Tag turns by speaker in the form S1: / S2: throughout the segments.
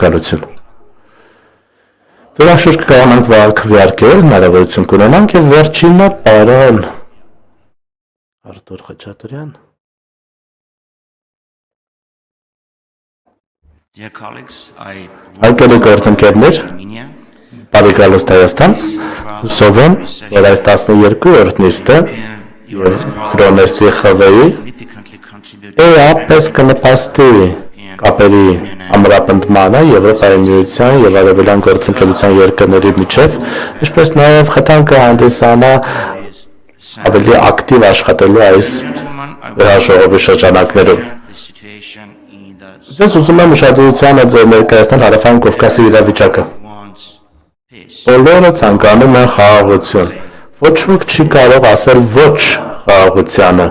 S1: գալություն։ Վերաշուշ կկայանանք քվեարկել, հնարավորություն կունենանք և վերջինը պարոն Արտուր Խաչատրյան։ Անկելի գործընկերներ, բարի գալուստ Հայաստան, հուսով եմ, որ այս 12-րդ նիստը և Հռոմեստի խվեի ապես կնպաստի կապերի ամրապնդմանը Եվրոպայի միության և արևելյան գործընկերության երկրների միջև, ինչպես նաև խթան կհանդիսանա ավելի ակտիվ աշխատելու այս վերաժողովի շրջանակներում։ Ես ուզում եմ ուշադրությանը ձեր ներկայացնել Հարավային Կովկասի իրավիճակը։ Բոլորը ցանկանում են խաղաղություն։ Ոչ ոք չի կարող ասել ոչ խաղաղությանը,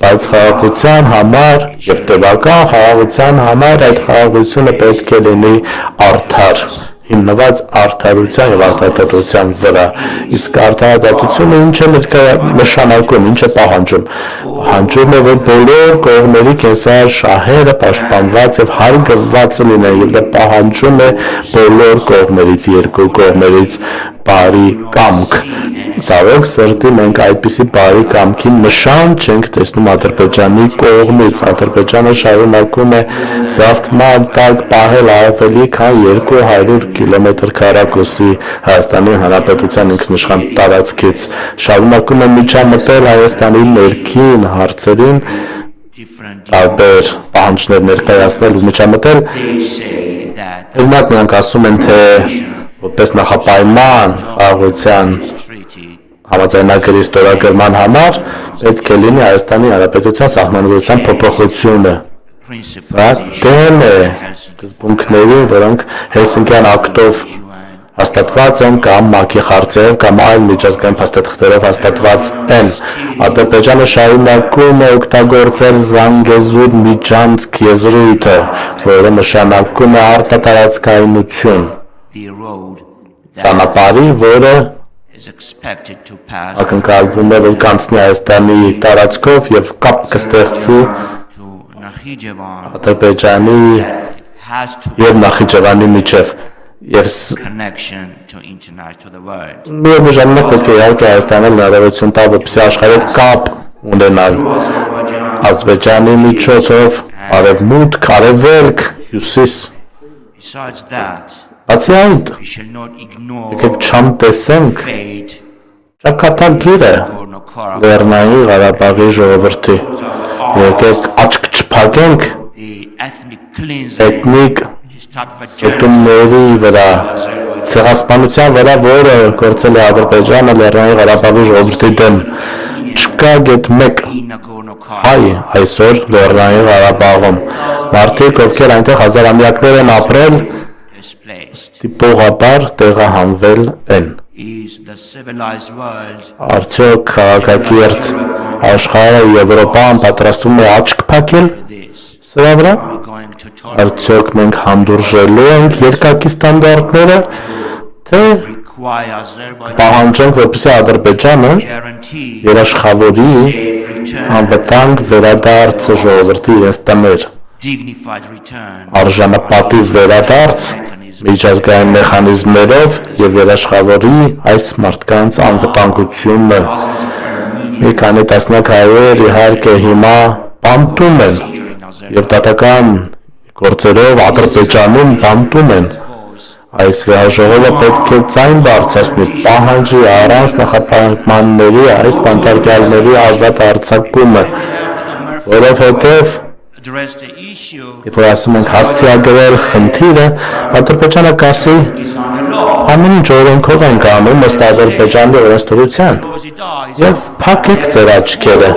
S1: բայց խաղաղության համար և տևական խաղաղության համար այդ խաղաղությունը պետք է լինի արդար, հիմնված արդարության և արտահայտության վրա, իսկ արտահայտությունը ինչ է նշանակում, ինչ է պահանջում։ Պահանջում է, որ բոլոր կողմերի կենսական շահերը պաշտպանված և հարգված լինեն, և դա պահանջում է բոլոր կողմերից, երկու կողմերից բարի կամք։ Ցավոք սրտի մենք այդպիսի բարի կամքի նշան չենք տեսնում Ադրբեջանի կողմից։ Ադրբեջանը շարունակում է զավթման տակ պահել ավելի քան 200 կիլոմետր քառակուսի Հայաստանի Հանրապետության ինքնիշխան տարածքից, շարունակում է միջամտել Հայաստանի ներքին հարցերին, տարբեր պահանջներ ներկայացնել ու միջամտել։ Օրինակ նրանք ասում են, թե որպես նախապայման խաղաղության համաձայնագրի ստորագրման համար պետք է լինի Հայաստանի Հանրապետության սահմանադրության փոփոխությունը։ Սա դեմ է սկզբունքներին, որոնք Հելսինկյան ակտով հաստատված են կամ ՄԱԿ-ի խորհրդով կամ այլ միջազգային փաստաթղթերով հաստատված են։ Ադրբեջանը շարունակում է օգտագործել Զանգեզուր միջանցք եզրույթը, որը նշանակում է արտատարածքայնություն, ճանապարհի, որը ակնկալվում է, որ կանցնի Հայաստանի տարածքով և կապ կստեղծի Ադրբեջանի և Նախիջևանի միջև։ Միևնույն ժամանակ պետք է իհարկե Հայաստանը հնարավորություն տա, որպեսզի աշխարհի կապ ունենալ Ադրբեջանի միջոցով արևմուտք, արևելք, հյուսիս։ Բացի այդ, եկեք չանտեսենք ճակատագիրը Լեռնային Ղարաբաղի ժողովրդի, եկեք աչք չփակենք էթնիկ շտումների վրա, ցեղասպանության վրա, որը գործել է Ադրբեջանը Լեռնային Ղարաբաղի ժողովրդի դեմ։ Չկա գեթ մեկ հայ այսօր Լեռնային Ղարաբաղում։ Մարդիկ, ովքեր այնտեղ հազարամյակներ են ապրել, ստիպողաբար տեղահանվել են։ Արդյոք քաղաքակիրթ աշխարհը Եվրոպան պատրաստվում է աչք փակել սրա վրա։ Արդյոք մենք հանդուրժելու ենք երկակի ստանդարտները, թե պահանջենք, որպեսզի Ադրբեջանը երաշխավորի անվտանգ վերադարձը ժողովրդի իրենց տներ, արժանապատիվ վերադարձ միջազգային մեխանիզմներով և երաշխավորի այս մարդկանց անվտանգությունը։ Մի քանի տասնյակ հայեր իհարկե հիմա բանտում են և դատական գործերով Ադրբեջանում բանտում են։ Այս վերաժողովը պետք է ձայն բարձրացնի, պահանջի առանց նախապայմանների այս բանտարկյալների ազատ արձակումը, որովհետև երբ որ ասում ենք հասցեագրել խնդիրը, Ադրբեջանը կասի ամեն ինչ օրենքով ենք անում ըստ Ադրբեջանի օրենսդրության, և փակեք ձեր աչքերը,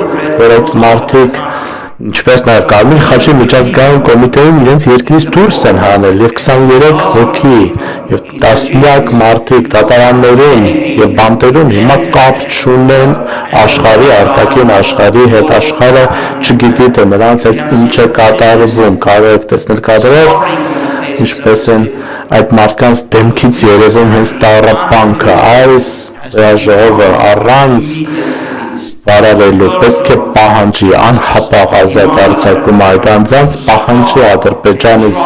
S1: որ այդ մարդիկ, ինչպես նաև Կարմիր խաչի միջազգային կոմիտեին իրենց երկրից դուրս են հանել և 23 հոգի և տասնյակ մարդիկ դատարաններում և բանտերում հիմա կապ չունեն աշխարհի, արտաքին աշխարհի հետ, աշխարհը չգիտի, թե նրանց հետ ինչ է կատարվում, կարող եք տեսնել կադրեր, ինչպես են այդ մարդկանց դեմքից երևում հենց տառապանքը, այս վերաժողովը առանց վարարելու, պետք է պահանջի անհապաղ ազատ արձակում այդ անձանց, պահանջի Ադրբեջանից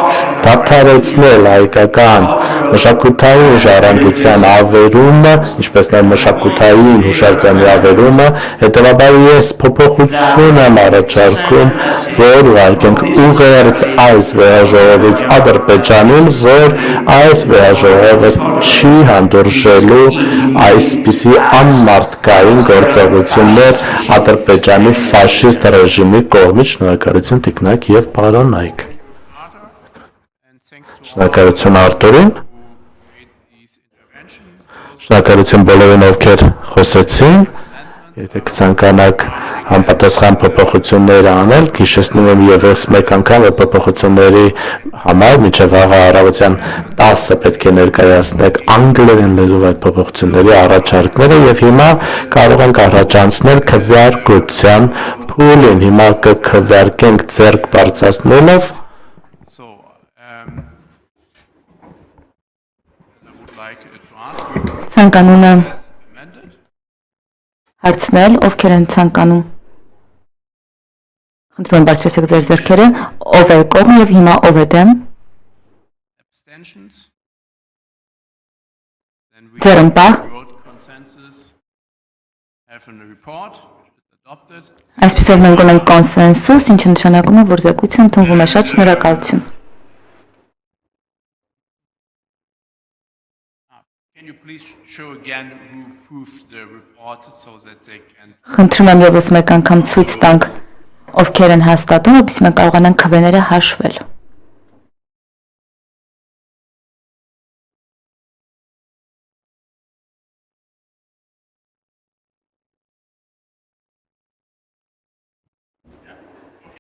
S1: դադարեցնել հայկական մշակութային ժառանգության ավերումը, ինչպես նաև մշակութային հուշարձանի ավերումը, հետևաբար ես փոփոխություն եմ առաջարկում, որ ուղարկենք ուղերձ այս վեհաժողովից Ադրբեջանին, որ այս վեհաժողովը չի հանդուրժելու այսպիսի անմարդկային գործողություններ Ադրբեջանի ֆաշիստ ռեժիմի կողմից։ Շնորհակալություն Տիկնակ եւ պարոն Նայք։ Շնորհակալություն Արտուրին։ Շնորհակալություն բոլորին, ովքեր խոսեցին։ Եթե կցանկանաք համապատասխան փոփոխություններ անել, հիշեցնում եմ ևս մեկ անգամ, որ փոփոխությունների համար մինչև վաղը առավոտյան 10-ը պետք է ներկայացնեք անգլերեն լեզվով այդ փոփոխությունների առաջարկները եւ հիմա կարող ենք առաջանցնել քվեարկության փուլին։ Հիմա կքվեարկենք ձեռք բարձրացնելով
S2: ցանկանում եմ հարցնել, ովքեր են ցանկանում։ Խնդրում եմ բարձրացեք ձեր ձեռքերը, ով է կողմ եւ հիմա ով է դեմ։ Ձեռնպահ։ Այսպիսով մենք ունենք կոնսենսուս, ինչը նշանակում է, որ զեկույցը ընդունվում է։ Շատ շնորհակալություն։ Խնդրում եմ ևս մեկ անգամ ցույց տանք, ովքեր են հաստատում, որպեսզի մենք կարողանանք քվեները հաշվել։